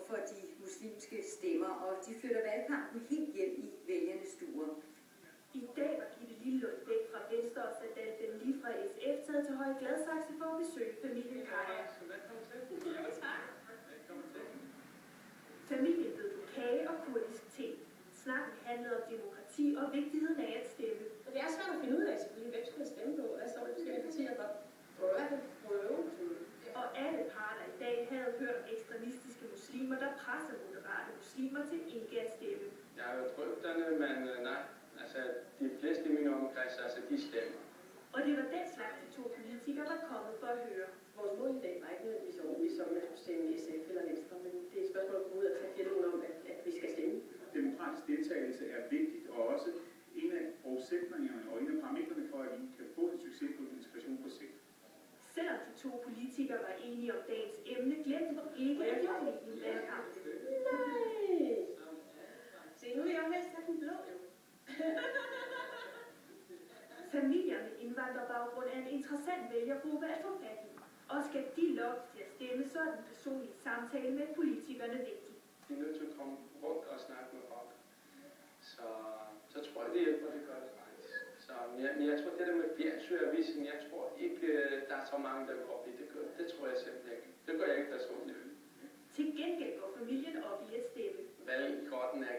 for de muslimske stemmer, og de flytter valgkampen helt hjem i vælgernes stuer. I dag var Gitte Lillelund Bæk fra Venstre og Sandal lige fra SF taget til Høje Gladsaxe for at besøge familien Kaja. Familien bød på kage og kurdisk te. Snakken handlede om demokrati og vigtigheden af at stemme. Det er svært at finde ud af, selvfølgelig, hvem skal stemme på, og hvad står de forskellige partier for. Og i hvert fald prøve. Og alle parter i dag havde hørt om ekstremistiske muslimer, der presser moderate muslimer til ikke at stemme. Jeg har jo drøfterne, men nej. Altså, de fleste i min omkreds, altså, de stemmer. Og det var den slags de to politikere var kommet for at høre. Vores mål i dag var ikke nødvendigvis overbevist om, at skulle stemme SF eller Venstre, men det er et spørgsmål at gå ud og tage dialogen om, at vi skal stemme. Demokratisk deltagelse er vigtigt, og også en af forudsætningerne og en af parametrene for, at vi kan få en succesfuld integration på sigt. Selvom de to politikere var enige om dagens emne, glemte de ikke at de fik en valgkamp. Nej! Se, nu vil jeg jo helst have den blå, jo. Familier med indvandrerbaggrund er en interessant vælgergruppe at få fat i. Og skal de lokkes til at stemme, så er den personlige samtale med politikerne vigtig. Vi er nødt til at komme rundt og snakke med folk. Så tror jeg, det hjælper, det gør det faktisk. Men jeg tror, det der med fjernsynavisen, jeg tror ikke, der er så mange, der går op i det. Det tror jeg simpelthen ikke. Det gør jeg ikke personligt. Til gengæld går familien op i at stemme. Valgkorten er